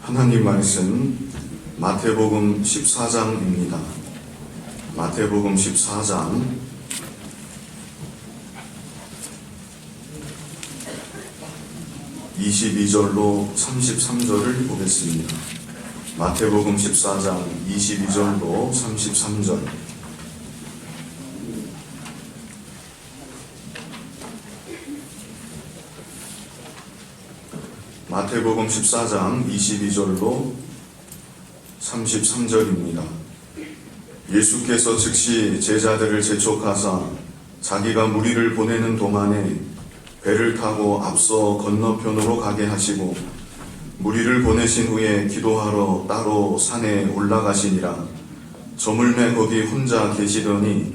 하나님 말씀 마태복음 14장입니다. 마태복음 14장 22절로 33절을 보겠습니다. 마태복음 14장 22절로 33절. 마태복음 14장 22절로 33절입니다. 예수께서 즉시 제자들을 재촉하사 자기가 무리를 보내는 동안에 배를 타고 앞서 건너편으로 가게 하시고 무리를 보내신 후에 기도하러 따로 산에 올라가시니라. 저물매 거기 혼자 계시더니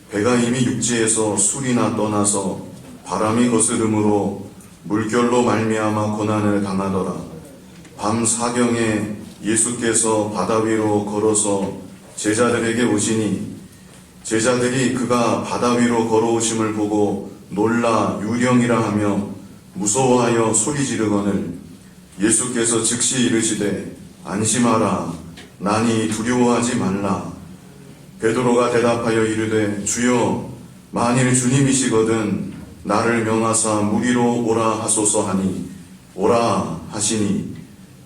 배가 이미 육지에서 술이나 떠나서 바람이 거스름으로 물결로 말미암아 고난을 당하더라. 밤 사경에 예수께서 바다 위로 걸어서 제자들에게 오시니 제자들이 그가 바다 위로 걸어오심을 보고 놀라 유령이라 하며 무서워하여 소리 지르거늘 예수께서 즉시 이르시되 안심하라 나니 두려워하지 말라. 베드로가 대답하여 이르되 주여 만일 주님이시거든 나를 명하사 무리로 오라 하소서 하니 오라 하시니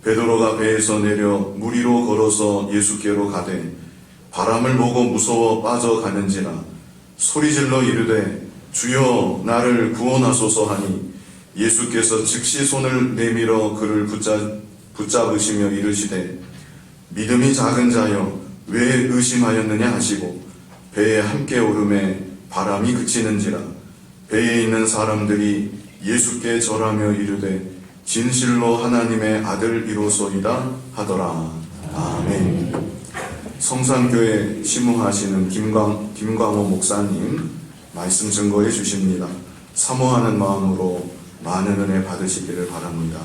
베드로가 배에서 내려 무리로 걸어서 예수께로 가되 바람을 보고 무서워 빠져가는지라 소리질러 이르되 주여 나를 구원하소서 하니 예수께서 즉시 손을 내밀어 그를 붙잡으시며 이르시되 믿음이 작은 자여 왜 의심하였느냐 하시고 배에 함께 오르매 바람이 그치는지라. 배에 있는 사람들이 예수께 절하며 이르되 진실로 하나님의 아들이로소이다 하더라. 아멘. 성산교회 심무하시는 김광호 목사님 말씀 증거해 주십니다. 사모하는 마음으로 많은 은혜 받으시기를 바랍니다.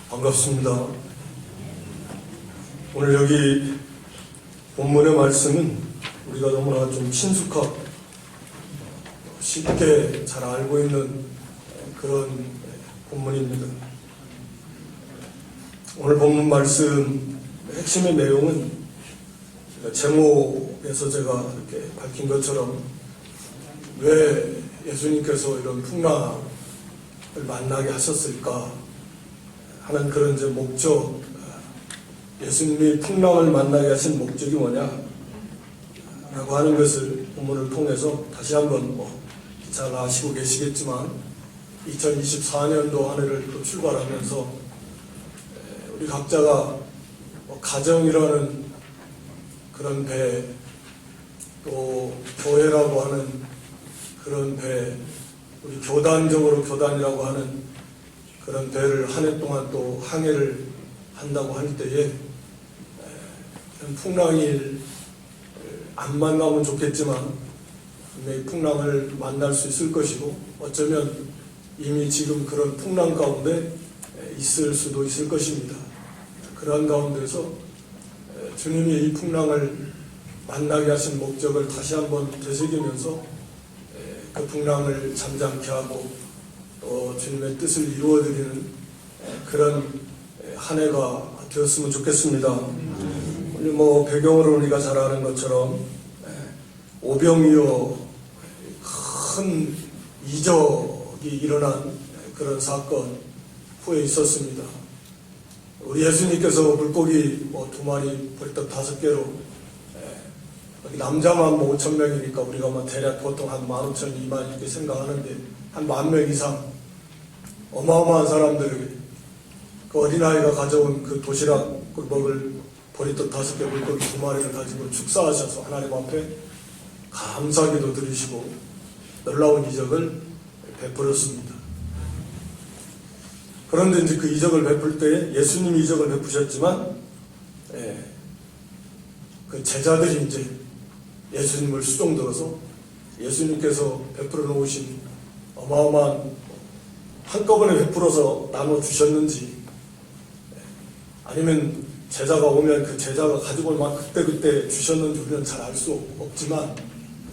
반갑습니다. 오늘 여기 본문의 말씀은 우리가 너무나 좀 친숙하고 쉽게 잘 알고 있는 그런 본문입니다. 오늘 본문 말씀 핵심의 내용은 제목에서 제가 이렇게 밝힌 것처럼 왜 예수님께서 이런 풍랑을 만나게 하셨을까 하는 그런 이제 목적, 예수님이 풍랑을 만나게 하신 목적이 뭐냐 라고 하는 것을 본문을 통해서 다시 한번 잘 아시고 계시겠지만 2024년도 한 해를 또 출발하면서 우리 각자가 가정이라는 그런 배, 또 교회라고 하는 그런 배, 우리 교단적으로 교단이라고 하는 그런 배를 한 해 동안 또 항해를 한다고 할 때에 풍랑이 안 만나면 좋겠지만 분명히 풍랑을 만날 수 있을 것이고 어쩌면 이미 지금 그런 풍랑 가운데 있을 수도 있을 것입니다. 그러한 가운데서 주님이 이 풍랑을 만나게 하신 목적을 다시 한번 되새기면서 그 풍랑을 잠잠케 하고 또 주님의 뜻을 이루어드리는 그런 한 해가 되었으면 좋겠습니다. 오늘 배경으로 우리가 잘 아는 것처럼 오병이어 큰 이적이 일어난 그런 사건 후에 있었습니다. 우리 예수님께서 물고기 2마리, 버리떡 5개로 남자만 5,000명이니까 우리가 대략 보통 한 15,000, 2만 이렇게 생각하는데 한 10,000명 이상 어마어마한 사람들이 그 어린아이가 가져온 그 도시락을 먹을 버리떡 5개, 물고기 2마리를 가지고 축사하셔서 하나님 앞에 감사기도 드리시고 놀라운 이적을 베풀었습니다. 그런데 이제 그 이적을 베풀 때에 예수님이 이적을 베푸셨지만 그 제자들이 이제 예수님을 수종들어서 예수님께서 베풀어 놓으신 어마어마한 한꺼번에 베풀어서 나눠주셨는지 아니면 제자가 오면 그 제자가 가지고 막 그때그때 주셨는지 우리는 잘 알 수 없지만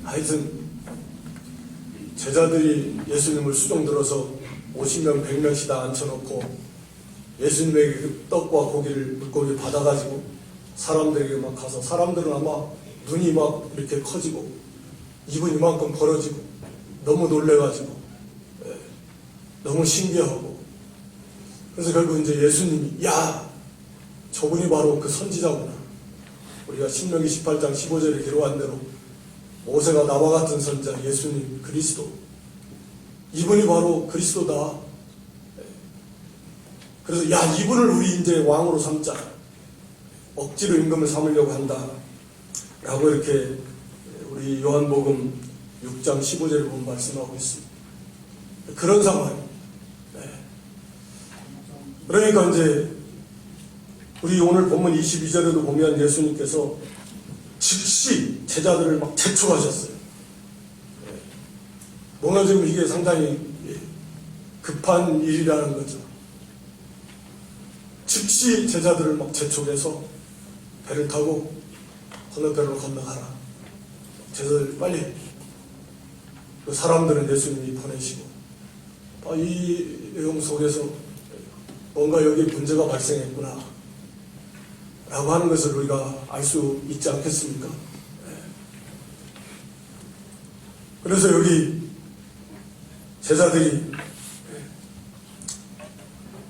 하여튼 제자들이 예수님을 수종 들어서 50명 100명씩 다 앉혀놓고 예수님에게 그 떡과 고기를 물고기 받아가지고 사람들에게 막 가서 사람들은 아마 눈이 막 이렇게 커지고 입은 이만큼 벌어지고 너무 놀래가지고 너무 신기하고 그래서 결국 이제 예수님이 야 저분이 바로 그 선지자구나. 우리가 신명기 18장 15절에 기록한 대로 모세가 나와 같은 선지자 예수님 그리스도 이분이 바로 그리스도다. 그래서 야 이분을 우리 이제 왕으로 삼자. 억지로 임금을 삼으려고 한다. 라고 이렇게 우리 요한복음 6장 15절에 보면 말씀하고 있습니다. 그런 상황. 그러니까 이제 우리 오늘 본문 22절에도 보면 예수님께서 즉시 제자들을 막 재촉하셨어요. 뭔가 지금 이게 상당히 급한 일이라는 거죠. 즉시 제자들을 막 재촉해서 배를 타고 건너편으로 건너가라. 제자들 빨리. 그 사람들은 예수님이 보내시고 이 내용 속에서 뭔가 여기 문제가 발생했구나 라고 하는 것을 우리가 알 수 있지 않겠습니까? 그래서 여기 제자들이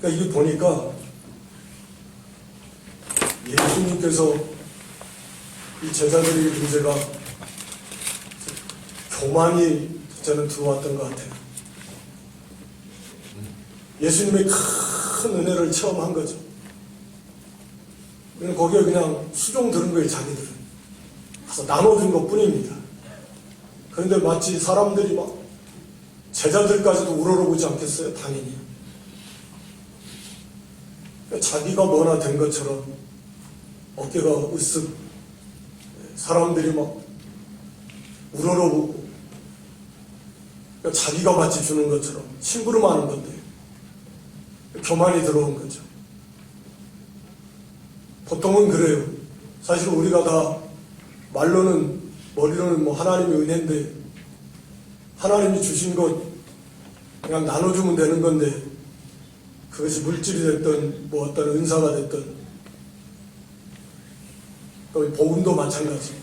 그러니까 이게 보니까 예수님께서 이 제자들의 문제가 교만이 저는 들어왔던 것 같아요. 예수님의 큰 은혜를 체험한 거죠. 거기에 그냥 수종 들은 거예요, 자기들은. 가서 나눠준 것 뿐입니다. 그런데 마치 사람들이 막 제자들까지도 우러러보지 않겠어요? 당연히. 자기가 뭐나 된 것처럼 어깨가 으쓱 사람들이 막 우러러보고 자기가 마치 주는 것처럼 심부름하는 건데 교만이 들어온 거죠. 보통은 그래요. 사실 우리가 다 말로는 머리로는 뭐 하나님의 은혜인데 하나님이 주신 것 그냥 나눠주면 되는 건데 그것이 물질이 됐든 뭐 어떤 은사가 됐든 또 복음도 마찬가지.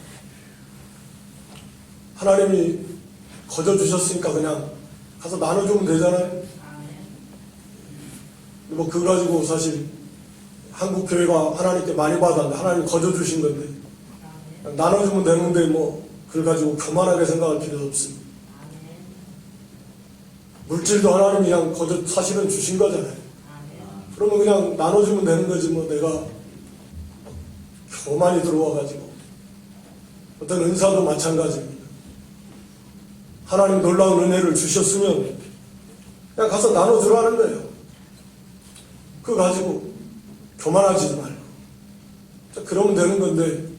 하나님이 거저 주셨으니까 그냥 가서 나눠주면 되잖아요. 뭐 그거 가지고 사실 한국 교회가 하나님께 많이 받았는데 하나님 거저 주신 건데 나눠주면 되는데 뭐 그걸 가지고 교만하게 생각할 필요도 없습니다. 물질도 하나님이 그냥 거저 사실은 주신 거잖아요. 그러면 그냥 나눠주면 되는 거지 뭐 내가 교만이 들어와가지고 어떤 은사도 마찬가지입니다. 하나님 놀라운 은혜를 주셨으면 그냥 가서 나눠주라는 거예요. 그거 가지고 교만하지 말고 그러면 되는 건데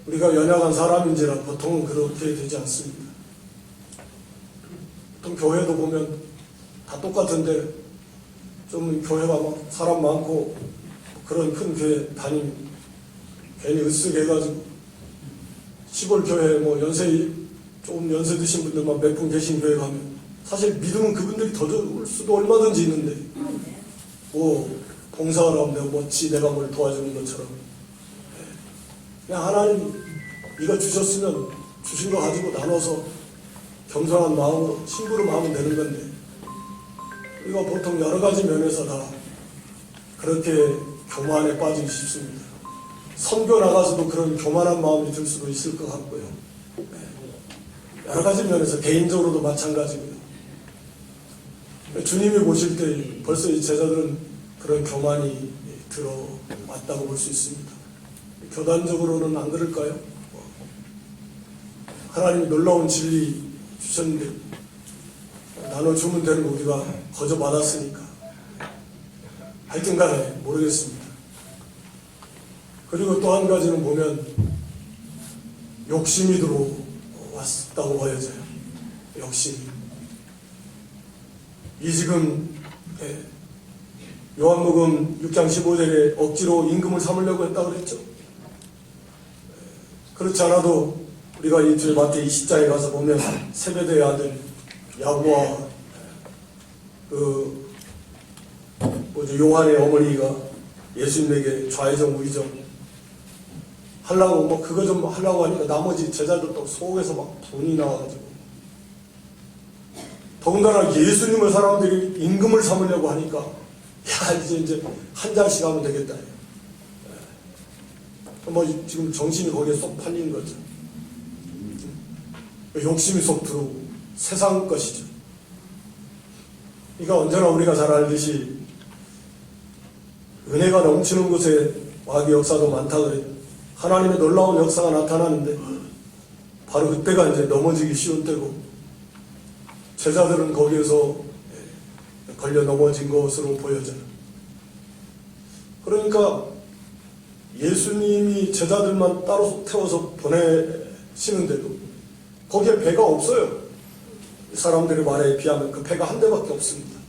우리가 연약한 사람인지라 보통은 그렇게 되지 않습니다. 보통 교회도 보면 다 똑같은데 좀 교회가 막 사람 많고 그런 큰 교회 다니면 괜히 으쓱해가지고 시골 교회 뭐 조금 연세 드신 분들만 몇 분 계신 교회 가면 사실 믿으면 그분들이 더 좋을 수도 얼마든지 있는데 뭐 봉사를 하면 내가 뭘 도와주는 것처럼 그냥 하나님 이거 주셨으면 주신 거 가지고 나눠서 겸손한 마음으로 심부름하면 되는 건데 우리가 보통 여러 가지 면에서 다 그렇게 교만에 빠지기 쉽습니다. 선교 나가서도 그런 교만한 마음이 들 수도 있을 것 같고요. 여러 가지 면에서 개인적으로도 마찬가지고요. 주님이 보실 때 벌써 이 제자들은 그런 교만이 들어왔다고 볼 수 있습니다. 교단적으로는 안 그럴까요? 하나님이 놀라운 진리 주셨는데 나눠주면 되는 거 우리가 거저 받았으니까 하여튼 간에 모르겠습니다. 그리고 또 한 가지는 보면 욕심이 들어왔다고 보여져요. 욕심이. 이 지금 요한복음 6장 15절에 억지로 임금을 삼으려고 했다고 그랬죠. 그렇지 않아도 우리가 이 주의 마태 20장에 가서 보면 세베대의 아들 야고와 요한의 어머니가 예수님에게 좌회전 우회전 하려고 그거 좀 하려고 하니까 나머지 제자들도 속에서 막 분이 나와가지고, 더군다나 예수님을 사람들이 임금을 삼으려고 하니까 야 이제 한 잔씩 하면 되겠다. 지금 정신이 거기에 쏙 팔린 거죠. 욕심이 쏙 들어오고 세상 것이죠. 그러니까 언제나 우리가 잘 알듯이 은혜가 넘치는 곳에 마귀 역사도 많다 그래요. 하나님의 놀라운 역사가 나타나는데 바로 그때가 이제 넘어지기 쉬운 때고, 제자들은 거기에서 걸려 넘어진 것으로 보여져요. 그러니까 예수님이 제자들만 따로 태워서 보내시는데도 거기에 배가 없어요. 사람들의 말에 비하면 그 배가 한 대밖에 없습니다.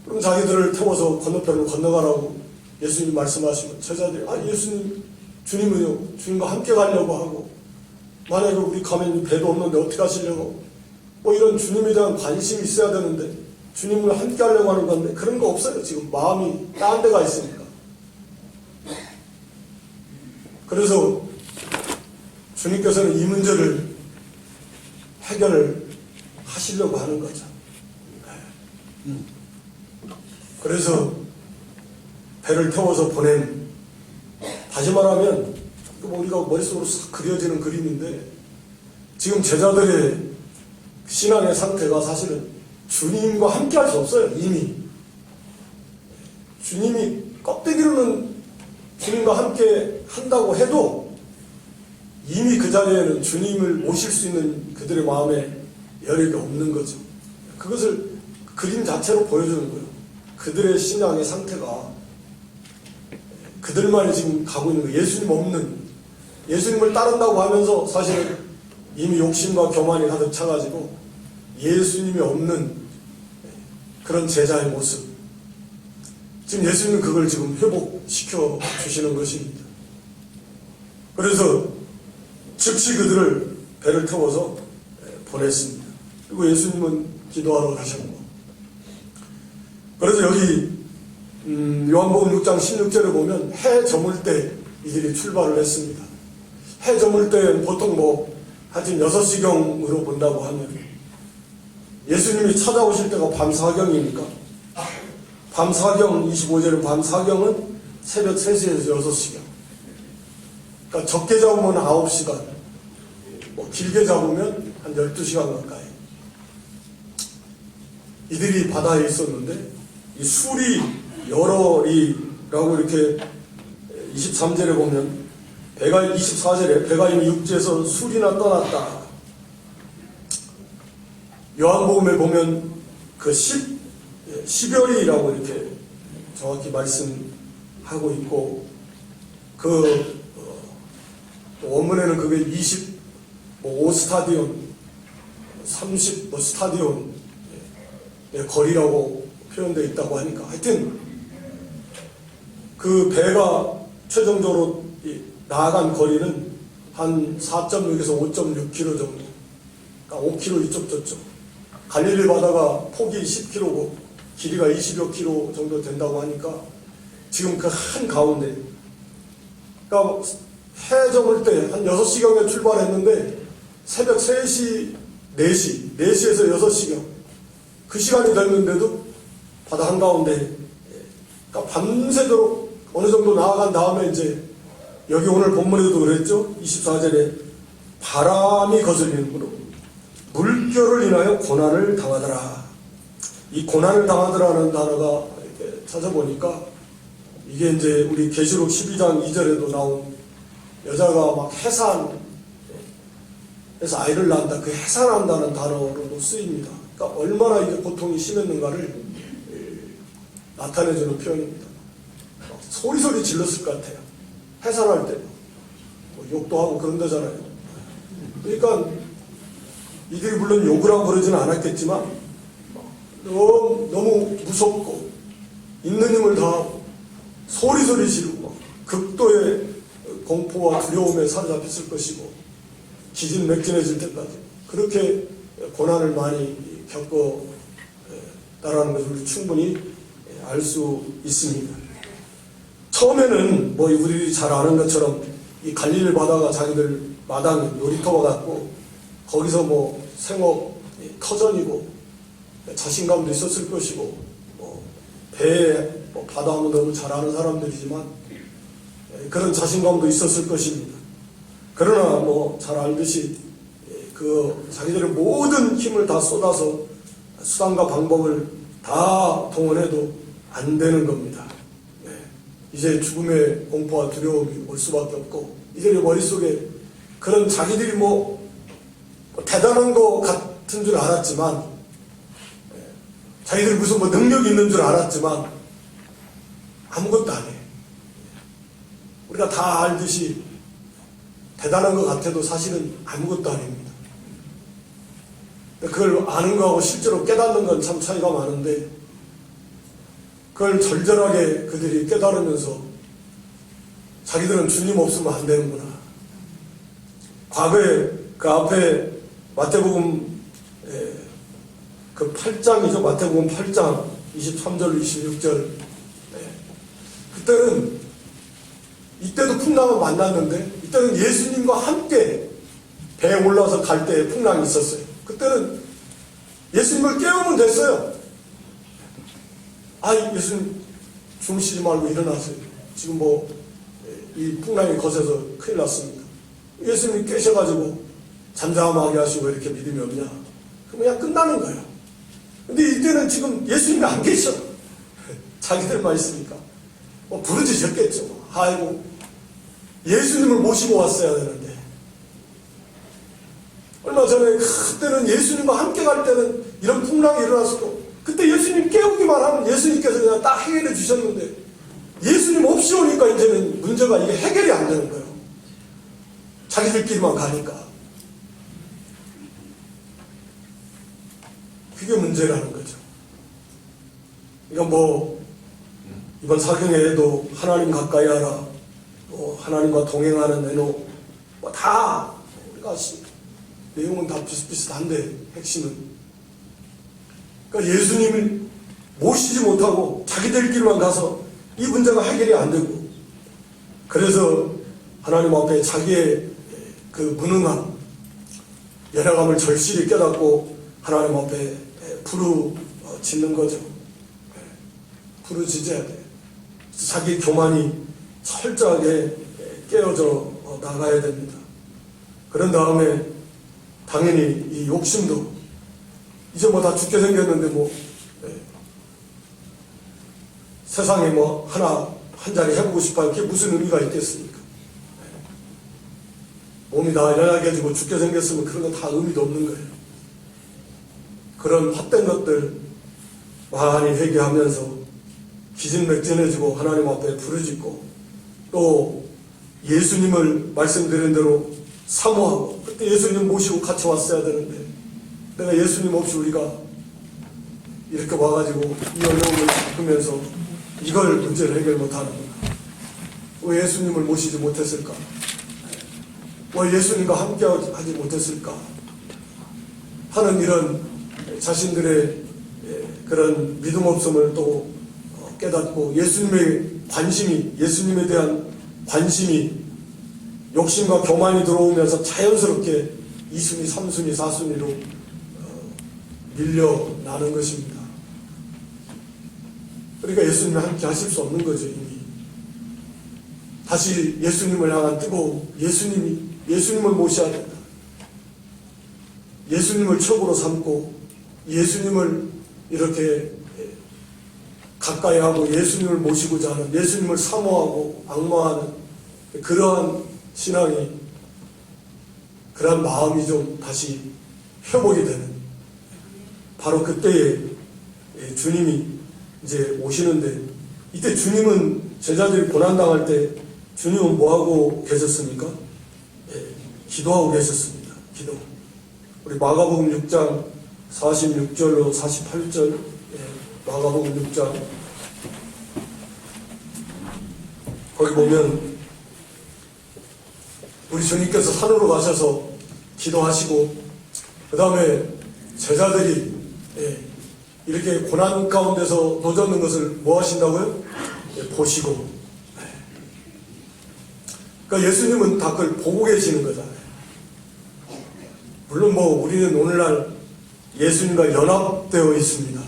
그럼 자기들을 태워서 건너편으로 건너가라고 예수님이 말씀하시면 제자들이 예수님, 주님은요, 주님과 함께 가려고 하고, 만약에 우리 가면 배도 없는데 어떻게 하시려고, 이런 주님에 대한 관심이 있어야 되는데 주님을 함께 하려고 하는 건데 그런 거 없어요. 지금 마음이 딴 데가 있으니까. 그래서 주님께서는 이 문제를 해결을 하시려고 하는 거죠. 그래서 배를 태워서 보낸, 다시 말하면 우리가 머릿속으로 싹 그려지는 그림인데, 지금 제자들의 신앙의 상태가 사실은 주님과 함께 할 수 없어요. 이미 주님이 껍데기로는 주님과 함께 한다고 해도 이미 그 자리에는 주님을 모실 수 있는 그들의 마음에 여력이 없는 거죠. 그것을 그림 자체로 보여주는 거예요. 그들의 신앙의 상태가 그들만이 지금 가고 있는 거예요. 예수님 없는, 예수님을 따른다고 하면서 사실은 이미 욕심과 교만이 가득 차가지고 예수님이 없는 그런 제자의 모습. 지금 예수님은 그걸 지금 회복시켜 주시는 것입니다. 그래서 즉시 그들을 배를 태워서 보냈습니다. 그리고 예수님은 기도하러 가셨고, 그래서 여기 요한복음 6장 16절에 보면 해 저물 때 이들이 출발을 했습니다. 해 저물 때 보통 하여튼 6시경으로 본다고 하면 예수님이 찾아오실 때가 밤사경이니까, 밤사경 25절은 밤사경은 새벽 3시에서 6시경. 그러니까 적게 잡으면 9시간, 길게 잡으면 한 12시간 가까이. 이들이 바다에 있었는데 이 술이 열흘이라고 이렇게 23절에 보면, 24절에 배가 이미 육지에서 술이나 떠났다. 요한복음에 보면 그 10여리라고 이렇게 정확히 말씀하고 있고, 원문에는 그게 25스타디온, 30스타디온 거리라고 표현되어 있다고 하니까, 하여튼 그 배가 최종적으로 나아간 거리는 한 4.6에서 5.6km 정도, 그러니까 5km 이쪽 저쪽. 갈릴리 바다가 폭이 10km고 길이가 20여 km 정도 된다고 하니까 지금 그 한 가운데, 그러니까 해 저물 때 한 6시경에 출발했는데 새벽 3시, 4시에서 6시경, 그 시간이 됐는데도 바다 한가운데, 그러니까 밤새도록 어느 정도 나아간 다음에 이제 여기 오늘 본문에도 그랬죠. 24절에 바람이 거슬리므로 물결을 인하여 고난을 당하더라. 이 고난을 당하더라는 단어가 이렇게 찾아보니까 이게 이제 우리 계시록 12장 2절에도 나온 여자가 막 해산해서 아이를 낳는다, 그 해산한다는 단어로도 쓰입니다. 그러니까 얼마나 이게 고통이 심했는가를 나타내주는 표현입니다. 소리소리 질렀을 것 같아요. 해산할 때 욕도 하고 그런 데잖아요. 그러니까 이들이 물론 욕을 하고 그러지는 않았겠지만 너무 무섭고 있는 힘을 다하고 소리소리 지르고 극도의 공포와 두려움에 사로잡혔을 것이고 기진맥진해질 때까지 그렇게 고난을 많이 겪었다라는 것을 충분히 알 수 있습니다. 처음에는 뭐 우리들이 잘 아는 것처럼 이 갈릴리 바다가 자기들 마당 놀이터가 같고 거기서 뭐 생업 터전이고 자신감도 있었을 것이고 뭐 배에 뭐 바다하면 너무 잘 아는 사람들이지만 그런 자신감도 있었을 것입니다. 그러나 뭐 잘 알듯이 그 자기들의 모든 힘을 다 쏟아서 수단과 방법을 다 동원해도 안 되는 겁니다. 이제 죽음의 공포와 두려움이 올 수밖에 없고 이들의 머릿속에 그런 자기들이 뭐 대단한 것 같은 줄 알았지만 자기들이 무슨 뭐 능력이 있는 줄 알았지만 아무것도 아니에요. 우리가 다 알듯이 대단한 것 같아도 사실은 아무것도 아닙니다. 그걸 아는 거하고 실제로 깨닫는 건 참 차이가 많은데 그걸 절절하게 그들이 깨달으면서 자기들은 주님 없으면 안 되는구나. 과거에 그 앞에 마태복음 그 8장이죠. 마태복음 8장 23절 26절 그때는 이때도 풍랑을 만났는데 이때는 예수님과 함께 배에 올라서 갈 때 풍랑이 있었어요. 그때는 예수님을 깨우면 됐어요. 예수님 주무시지 말고 일어나세요. 지금 뭐 이 풍랑이 거세서 큰일 났습니다. 예수님이 깨셔가지고 잠잠하게 하시고 이렇게 믿음이 없냐? 그럼 그냥 끝나는 거예요. 근데 이때는 지금 예수님이 안 계셔. 자기들만 있으니까 뭐 부르짖었겠죠. 아이고 예수님을 모시고 왔어야 되는데 얼마 전에 그때는 예수님과 함께 갈 때는 이런 풍랑이 일어났어도 그때 예수님 깨우기만 하면 예수님께서 그냥 딱 해결해 주셨는데 예수님 없이 오니까 이제는 문제가 이게 해결이 안 되는 거예요. 자기들끼리만 가니까. 그게 문제라는 거죠. 그러니까 뭐 이번 사경에도 하나님 가까이 하라, 또 하나님과 동행하는 내노 뭐 다 우리가 내용은 다 비슷비슷한데 핵심은 그러니까 예수님을 모시지 못하고 자기들끼리만 가서 이 문제가 해결이 안 되고 그래서 하나님 앞에 자기의 그 무능함, 열악함을 절실히 깨닫고 하나님 앞에 부르짖는 거죠. 부르짖어야 돼요. 자기 교만이 철저하게 깨어져 나가야 됩니다. 그런 다음에 당연히 이 욕심도 이제 뭐 다 죽게 생겼는데 뭐 세상에 뭐 한 자리 해보고 싶어요. 그게 무슨 의미가 있겠습니까? 몸이 다 연약해지고 죽게 생겼으면 그런 건 다 의미도 없는 거예요. 그런 헛된 것들 많이 회개하면서 기진맥진해지고 하나님 앞에 부르짖고 또 예수님을 말씀드린 대로 사모하고 그때 예수님 모시고 같이 왔어야 되는데 내가 예수님 없이 우리가 이렇게 와가지고 이 어려움을 겪으면서 이걸 문제를 해결 못하는구나. 왜 예수님을 모시지 못했을까? 왜 예수님과 함께 하지 못했을까? 하는 이런 자신들의 그런 믿음 없음을 또 깨닫고 예수님의 관심이, 예수님에 대한 관심이 욕심과 교만이 들어오면서 자연스럽게 2순위, 3순위, 4순위로 밀려나는 것입니다. 그러니까 예수님이 함께 하실 수 없는 거죠, 이미. 다시 예수님을 향한 뜨거움, 예수님을 모셔야 된다. 예수님을 척으로 삼고 예수님을 이렇게 가까이 하고 예수님을 모시고자 하는, 예수님을 사모하고 악마하는 그러한 신앙이, 그러한 마음이 좀 다시 회복이 되는, 바로 그때에 주님이 이제 오시는데, 이때 주님은 제자들이 고난당할 때 주님은 뭐하고 계셨습니까? 기도하고 계셨습니다. 기도. 우리 마가복음 6장 46절로 48절 마가복음 6장 거기 보면 우리 주님께서 산으로 가셔서 기도하시고 그 다음에 제자들이 이렇게 고난 가운데서 노젓는 것을 뭐 하신다고요? 보시고. 그러니까 예수님은 다 그걸 보고 계시는 거잖아요. 물론 뭐 우리는 오늘날 예수님과 연합되어 있습니다.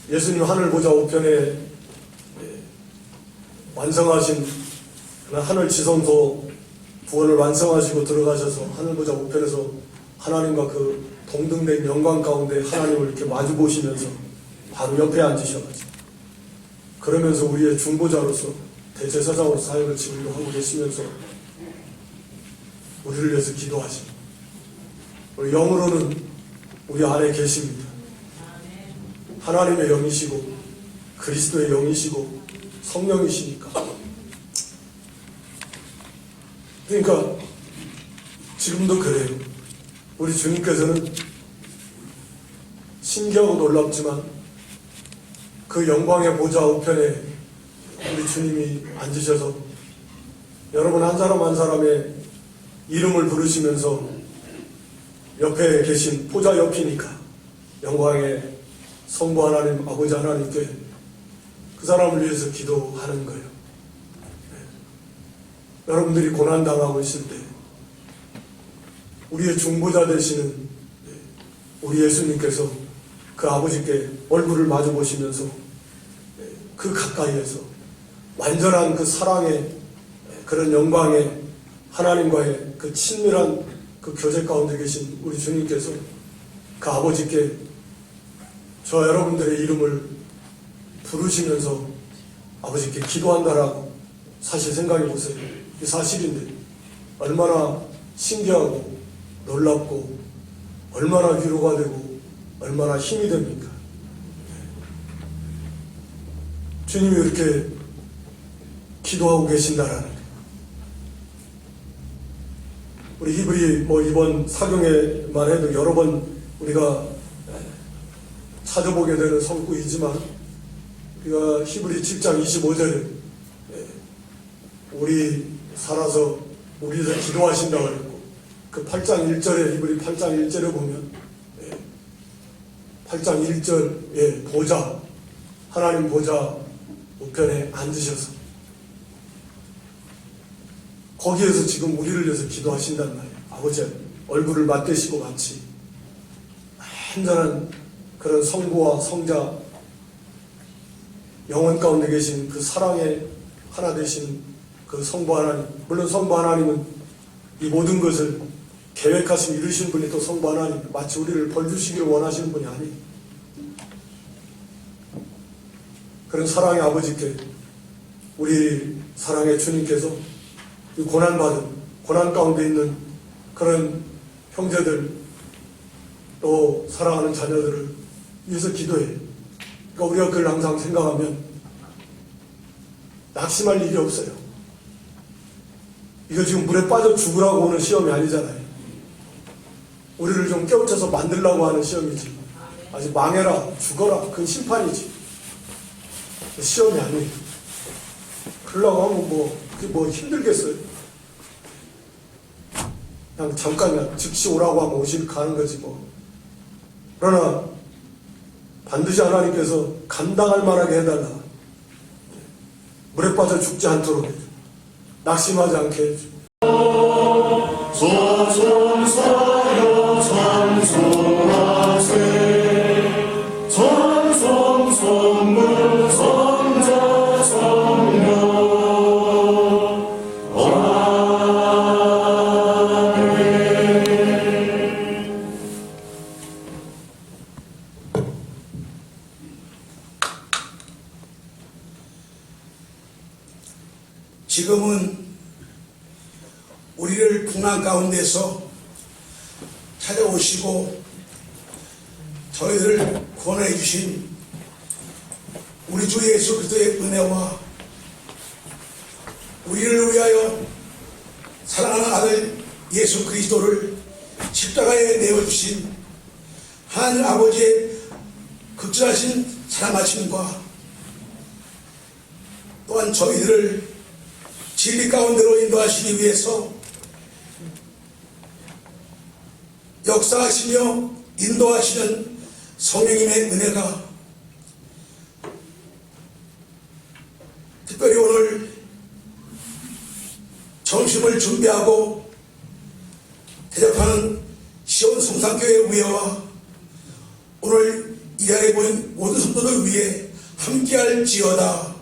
예수님 하늘 보좌 우편에 완성하신 하늘 지성소 구원을 완성하시고 들어가셔서 하늘 보좌 우편에서 하나님과 그 동등된 영광 가운데 하나님을 이렇게 마주 보시면서 바로 옆에 앉으셔가지고 그러면서 우리의 중보자로서 대제사장으로 사역을 지금도 하고 계시면서 우리를 위해서 기도하시고 우리 영으로는 우리 안에 계십니다. 하나님의 영이시고 그리스도의 영이시고 성령이시니까. 그러니까 지금도 그래요. 우리 주님께서는 신기하고 놀랍지만 그 영광의 보좌 우편에 우리 주님이 앉으셔서 여러분 한 사람 한 사람의 이름을 부르시면서 옆에 계신 보좌 옆이니까 영광의 성부 하나님 아버지 하나님께 그 사람을 위해서 기도하는 거예요. 여러분들이 고난당하고 있을 때 우리의 중보자 되시는 우리 예수님께서 그 아버지께 얼굴을 마주 보시면서 그 가까이에서 완전한 그 사랑의 그런 영광의 하나님과의 그 친밀한 그 교제 가운데 계신 우리 주님께서 그 아버지께 저 여러분들의 이름을 부르시면서 아버지께 기도한다라고 사실 생각해 보세요. 이 사실인데 얼마나 신기하고 놀랍고 얼마나 위로가 되고 얼마나 힘이 됩니까? 주님이 이렇게 기도하고 계신다라는 거예요. 우리 히브리 뭐 이번 사경에만 해도 여러 번 우리가 찾아보게 되는 성구이지만 우리가 히브리 7장 25절에 우리 살아서 우리에서 기도하신다고 했고 그 8장 1절에 히브리 8장 1절에 보면 8장 1절에 보좌 하나님 보좌 우편에 앉으셔서 거기에서 지금 우리를 위해서 기도하신단 말이에요. 아버지 얼굴을 맞대시고 마치 완전한 그런 성부와 성자 영혼 가운데 계신 그 사랑의 하나 되신 그 성부 하나님, 물론 성부 하나님은 이 모든 것을 계획하시고 이루신 분이 또 성부 하나님, 마치 우리를 벌 주시기를 원하시는 분이 아니에요. 그런 사랑의 아버지께 우리 사랑의 주님께서 이 고난받은, 고난 가운데 있는 그런 형제들 또 사랑하는 자녀들을 위해서 기도해요. 그러니까 우리가 그걸 항상 생각하면 낙심할 일이 없어요. 이거 지금 물에 빠져 죽으라고 오는 시험이 아니잖아요. 우리를 좀 깨우쳐서 만들려고 하는 시험이지. 아직 망해라, 죽어라, 그건 심판이지. 시험이 아니에요. 그러려고 하면 그게 뭐 힘들겠어요. 그냥 잠깐 즉시 오라고 하면 오실 가는 거지 뭐. 그러나 반드시 하나님께서 감당할 만하게 해달라. 물에 빠져 죽지 않도록 해줘. 낙심하지 않게 해줘. 소송사여 찬송하세 찬송 성문 성자 성령 지금은 우리를 풍랑 가운데서 찾아오시고 저희를 구원해 주신 우리 주 예수 그리스도의 은혜와 우리를 위하여 사랑하는 아들 예수 그리스도를 십자가에 내어주신 하나님 아버지의 극진하신 사랑하심과 또한 저희들을 진리 가운데로 인도하시기 위해서 역사하시며 인도하시는 성령님의 은혜가 특별히 오늘 점심을 준비하고 대접하는 시온 성산교회 의회와 오늘 이 자리에 모인 모든 성도들 위해 함께할지어다.